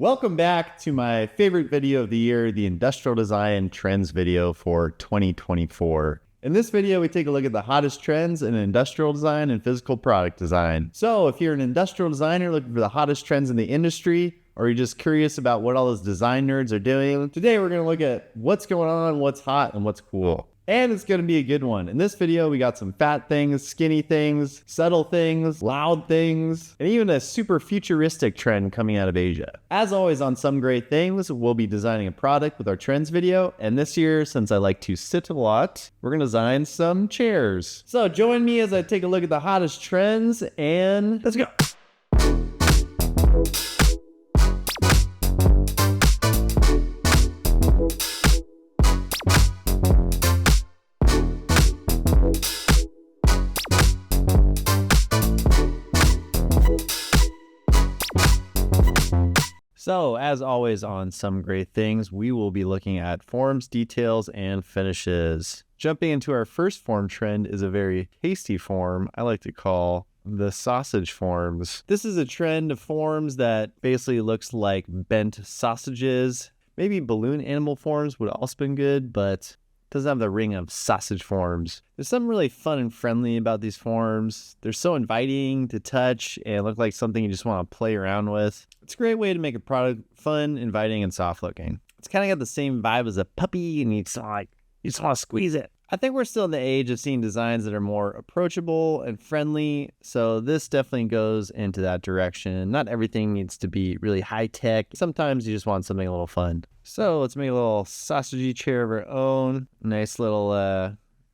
Welcome back to my favorite video of the year, the Industrial Design Trends video for 2024. In this video, we take a look at the hottest trends in industrial design and physical product design. So if you're an industrial designer looking for the hottest trends in the industry, or you're just curious about what all those design nerds are doing, today we're going to look at what's going on, what's hot, and what's cool. And it's going to be a good one. In this video, we got some fat things, skinny things, subtle things, loud things, and even a super futuristic trend coming out of Asia. As always on Some Great Things, we'll be designing a product with our trends video. And this year, since I like to sit a lot, we're going to design some chairs. So join me as I take a look at the hottest trends and let's go. So, as always on Some Great Things, we will be looking at forms, details, and finishes. Jumping into our first form trend is a very tasty form I like to call the sausage forms. This is a trend of forms that basically looks like bent sausages. Maybe balloon animal forms would also been good, but doesn't have the ring of sausage forms. There's something really fun and friendly about these forms. They're so inviting to touch and look like something you just want to play around with. It's a great way to make a product fun, inviting, and soft looking. It's kind of got the same vibe as a puppy and you just want to squeeze it. I think we're still in the age of seeing designs that are more approachable and friendly, so this definitely goes into that direction. Not everything needs to be really high tech. Sometimes you just want something a little fun. So let's make a little sausagey chair of our own. Nice little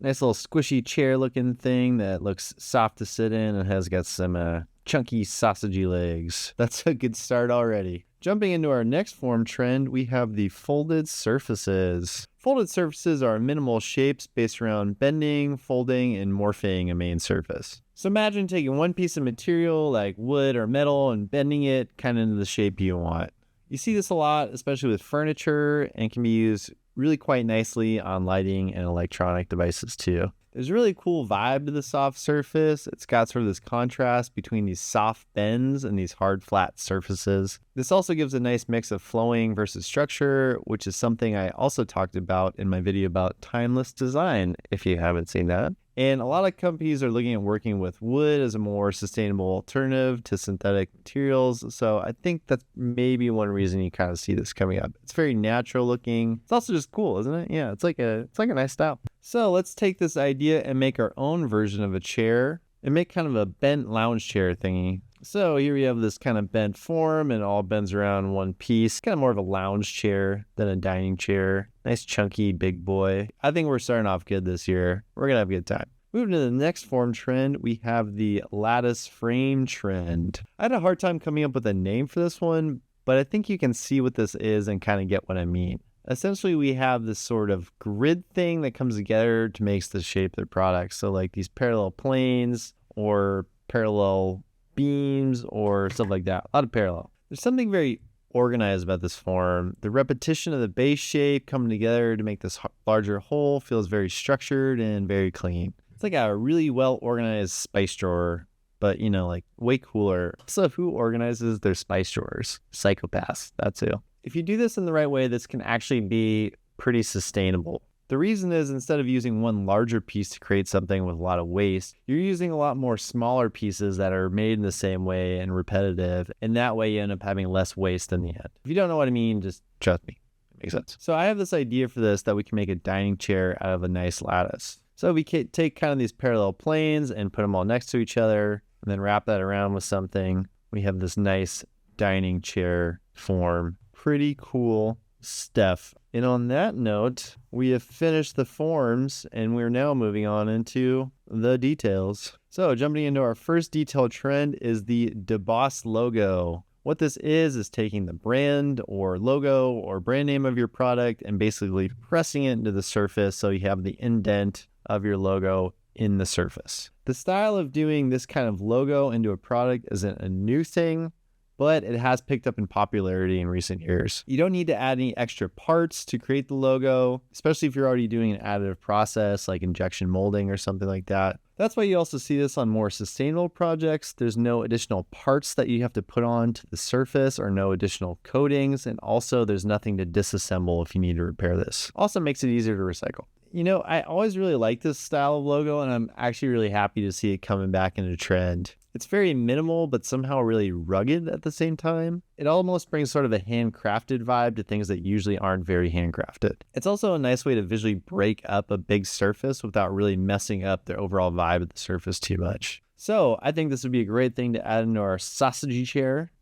squishy chair looking thing that looks soft to sit in and has got some chunky sausagey legs. That's a good start already. Jumping into our next form trend, we have the folded surfaces. Folded surfaces are minimal shapes based around bending, folding, and morphing a main surface. So imagine taking one piece of material like wood or metal and bending it kind of into the shape you want. You see this a lot, especially with furniture, and can be used really quite nicely on lighting and electronic devices too. There's a really cool vibe to the soft surface. It's got sort of this contrast between these soft bends and these hard, flat surfaces. This also gives a nice mix of flowing versus structure, which is something I also talked about in my video about timeless design, if you haven't seen that. And a lot of companies are looking at working with wood as a more sustainable alternative to synthetic materials. So I think that's maybe one reason you kind of see this coming up. It's very natural looking. It's also just cool, isn't it? Yeah, it's like a nice style. So let's take this idea and make our own version of a chair and make kind of a bent lounge chair thingy. So here we have this kind of bent form and all bends around one piece. Kind of more of a lounge chair than a dining chair. Nice chunky big boy. I think we're starting off good this year. We're gonna have a good time. Moving to the next form trend, we have the Lattice Frame trend. I had a hard time coming up with a name for this one, but I think you can see what this is and kind of get what I mean. Essentially, we have this sort of grid thing that comes together to make the shape of the product. So like these parallel planes or parallel beams or stuff like that. A lot of parallel. There's something very organized about this form. The repetition of the base shape coming together to make this larger whole feels very structured and very clean. It's like a really well organized spice drawer, but like way cooler. So who organizes their spice drawers? Psychopaths, that's who. If you do this in the right way, this can actually be pretty sustainable. The reason is instead of using one larger piece to create something with a lot of waste, you're using a lot more smaller pieces that are made in the same way and repetitive. And that way you end up having less waste in the end. If you don't know what I mean, just trust me. It makes sense. So I have this idea for this that we can make a dining chair out of a nice lattice. So we can take kind of these parallel planes and put them all next to each other and then wrap that around with something. We have this nice dining chair form. Pretty cool stuff. And on that note, we have finished the forms and we're now moving on into the details. So jumping into our first detail trend is the Debos Logo. What this is taking the brand or logo or brand name of your product and basically pressing it into the surface so you have the indent of your logo in the surface. The style of doing this kind of logo into a product isn't a new thing, but it has picked up in popularity in recent years. You don't need to add any extra parts to create the logo, especially if you're already doing an additive process like injection molding or something like that. That's why you also see this on more sustainable projects. There's no additional parts that you have to put on to the surface or no additional coatings. And also there's nothing to disassemble if you need to repair this. Also makes it easier to recycle. You know, I always really liked this style of logo, and I'm actually really happy to see it coming back into trend. It's very minimal, but somehow really rugged at the same time. It almost brings sort of a handcrafted vibe to things that usually aren't very handcrafted. It's also a nice way to visually break up a big surface without really messing up the overall vibe of the surface too much. So I think this would be a great thing to add into our sausage chair,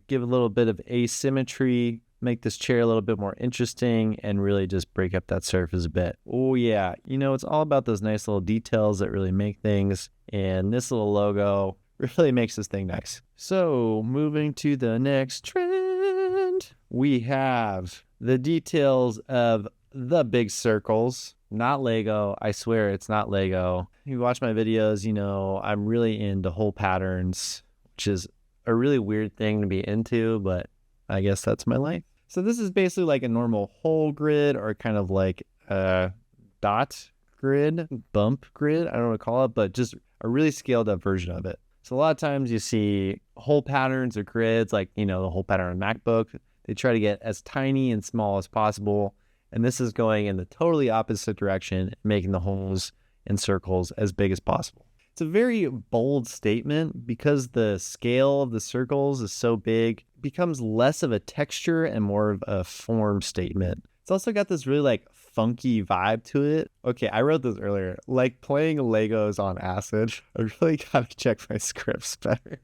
give a little bit of asymmetry, make this chair a little bit more interesting, and really just break up that surface a bit. Oh yeah, you know, it's all about those nice little details that really make things, and this little logo really makes this thing nice. So moving to the next trend, we have the details of the big circles. Not Lego. I swear it's not Lego. If you watch my videos, you know I'm really into hole patterns, which is a really weird thing to be into, but I guess that's my life. So this is basically like a normal hole grid, or kind of like a dot grid, bump grid, I don't know what to call it, but just a really scaled up version of it. So a lot of times you see hole patterns or grids, like, you know, the hole pattern on MacBook. They try to get as tiny and small as possible. And this is going in the totally opposite direction, making the holes and circles as big as possible. It's a very bold statement because the scale of the circles is so big, it becomes less of a texture and more of a form statement. It's also got this really like funky vibe to it. Okay, I wrote this earlier, like playing Legos on acid. I really gotta check my scripts better.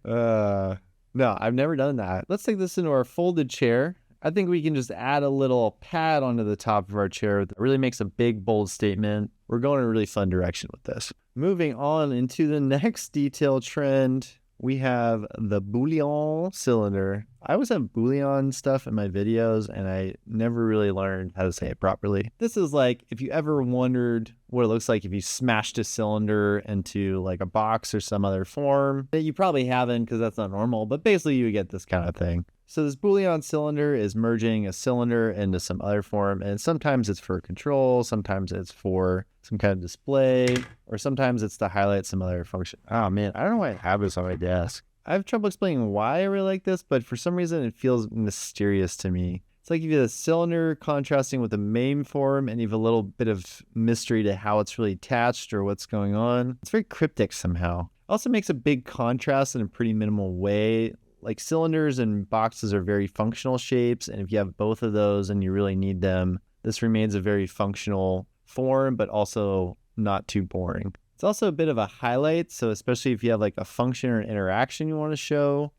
No, I've never done that. Let's take this into our folded chair. I think we can just add a little pad onto the top of our chair that really makes a big, bold statement. We're going in a really fun direction with this. Moving on into the next detail trend, we have the Boolean Cylinder. I always have Boolean stuff in my videos, and I never really learned how to say it properly. This is like, if you ever wondered what it looks like if you smashed a cylinder into like a box or some other form, that you probably haven't because that's not normal, but basically you get this kind of thing. So this Boolean cylinder is merging a cylinder into some other form, and sometimes it's for control, sometimes it's for some kind of display, or sometimes it's to highlight some other function. Oh man, I don't know why I have this on my desk. I have trouble explaining why I really like this, but for some reason it feels mysterious to me. It's like you have a cylinder contrasting with the main form, and you have a little bit of mystery to how it's really attached or what's going on. It's very cryptic somehow. Also makes a big contrast in a pretty minimal way. Like cylinders and boxes are very functional shapes, and if you have both of those and you really need them, this remains a very functional form, but also not too boring. It's also a bit of a highlight, so especially if you have like a function or an interaction you want to show,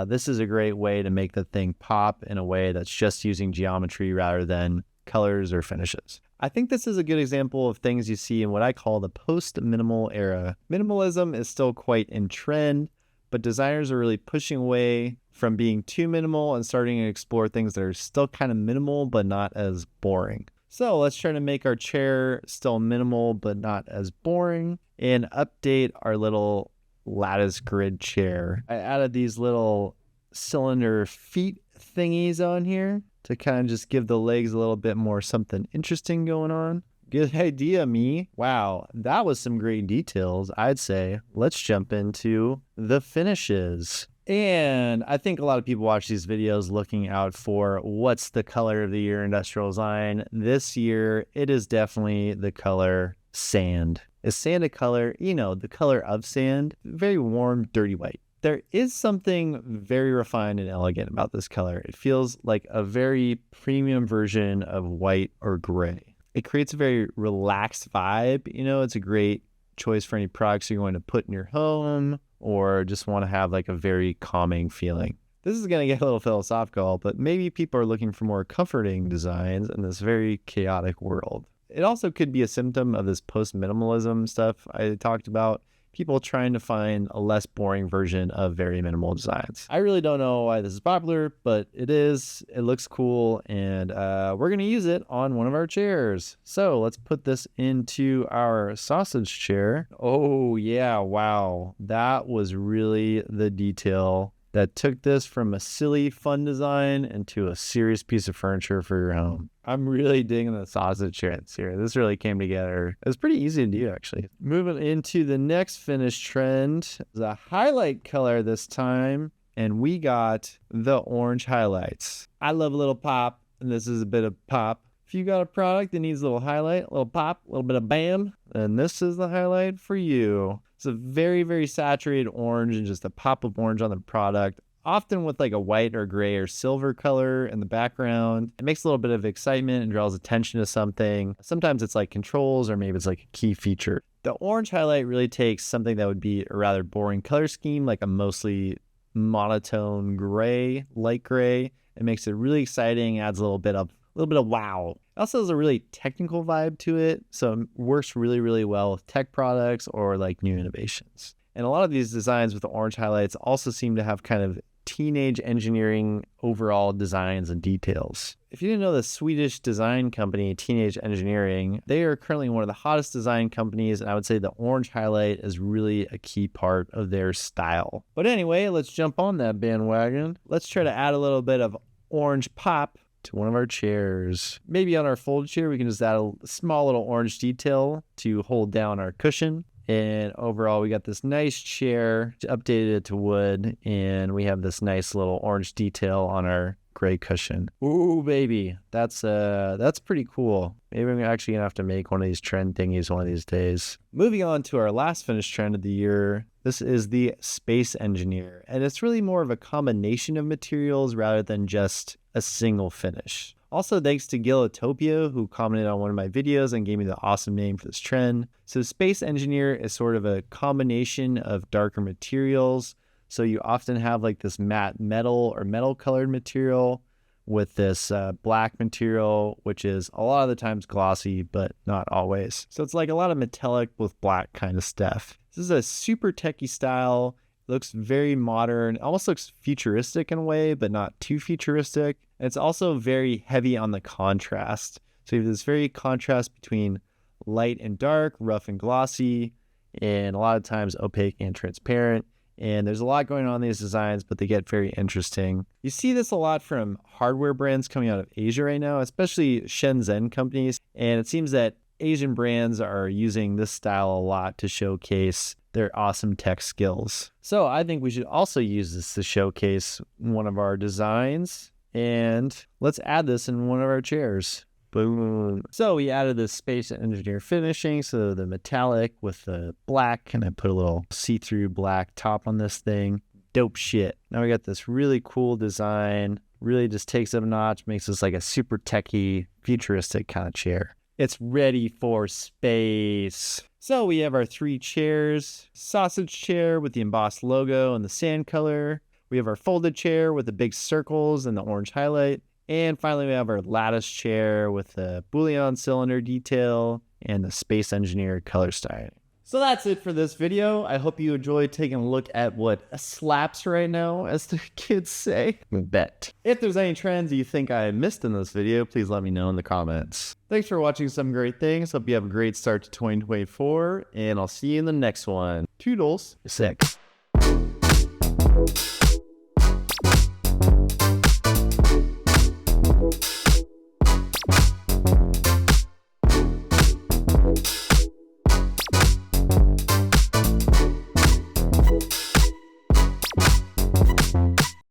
this is a great way to make the thing pop in a way that's just using geometry rather than colors or finishes. I think this is a good example of things you see in what I call the post-minimal era. Minimalism is still quite in trend, but designers are really pushing away from being too minimal and starting to explore things that are still kind of minimal, but not as boring. So let's try to make our chair still minimal, but not as boring, and update our little lattice grid chair. I added these little cylinder feet thingies on here to kind of just give the legs a little bit more something interesting going on. Good idea, me. Wow, that was some great details, I'd say. Let's jump into the finishes. And I think a lot of people watch these videos looking out for what's the color of the year industrial design. This year, it is definitely the color sand. Is sand a color? You know, the color of sand. Very warm, dirty white. There is something very refined and elegant about this color. It feels like a very premium version of white or gray. It creates a very relaxed vibe. You know, it's a great choice for any products you're going to put in your home or just want to have like a very calming feeling. This is going to get a little philosophical, but maybe people are looking for more comforting designs in this very chaotic world. It also could be a symptom of this post-minimalism stuff I talked about. People trying to find a less boring version of very minimal designs. I really don't know why this is popular, but it is. It looks cool, and we're going to use it on one of our chairs. So let's put this into our sausage chair. Oh yeah, wow. That was really the detail that took this from a silly, fun design into a serious piece of furniture for your home. I'm really digging the sausage trends here. This really came together. It was pretty easy to do, actually. Moving into the next finished trend is a highlight color this time, and we got the orange highlights. I love a little pop, and this is a bit of pop. If you got a product that needs a little highlight, a little pop, a little bit of bam, then this is the highlight for you. It's a very, very saturated orange and just a pop of orange on the product, often with like a white or gray or silver color in the background. It makes a little bit of excitement and draws attention to something. Sometimes it's like controls, or maybe it's like a key feature. The orange highlight really takes something that would be a rather boring color scheme, like a mostly monotone gray, light gray. It makes it really exciting, adds a little bit of wow. It also has a really technical vibe to it, so it works really, really well with tech products or like new innovations. And a lot of these designs with the orange highlights also seem to have kind of teenage engineering overall designs and details. If you didn't know, the Swedish design company Teenage Engineering, they are currently one of the hottest design companies, and I would say the orange highlight is really a key part of their style. But anyway, let's jump on that bandwagon. Let's try to add a little bit of orange pop to one of our chairs. Maybe on our fold chair, we can just add a small little orange detail to hold down our cushion. And overall, we got this nice chair, updated it to wood, and we have this nice little orange detail on our gray cushion. Ooh, baby, that's pretty cool. Maybe I'm actually gonna have to make one of these trend thingies one of these days. Moving on to our last finished trend of the year. This is the Space Engineer, and it's really more of a combination of materials rather than just a single finish. Also, thanks to Gilotopia, who commented on one of my videos and gave me the awesome name for this trend. So Space Engineer is sort of a combination of darker materials. So you often have like this matte metal or metal colored material with this black material, which is a lot of the times glossy, but not always. So it's like a lot of metallic with black kind of stuff. This is a super techie style. It looks very modern, almost looks futuristic in a way, but not too futuristic. And it's also very heavy on the contrast. So you have this very contrast between light and dark, rough and glossy, and a lot of times opaque and transparent. And there's a lot going on in these designs, but they get very interesting. You see this a lot from hardware brands coming out of Asia right now, especially Shenzhen companies. And it seems that Asian brands are using this style a lot to showcase their awesome tech skills. So I think we should also use this to showcase one of our designs. And let's add this in one of our chairs. Boom. So we added this Space Engineer finishing, so the metallic with the black, and I put a little see-through black top on this thing. Dope shit. Now we got this really cool design, really just takes it a notch, makes this like a super techie, futuristic kind of chair. It's ready for space. So we have our 3 chairs, sausage chair with the embossed logo and the sand color. We have our folded chair with the big circles and the orange highlight. And finally, we have our lattice chair with the Boolean Cylinder detail and the Space Engineer color styling. So that's it for this video. I hope you enjoyed taking a look at what slaps right now, as the kids say. Bet. If there's any trends you think I missed in this video, please let me know in the comments. Thanks for watching Some Great Things. Hope you have a great start to 2024, and I'll see you in the next one. Toodles. 6.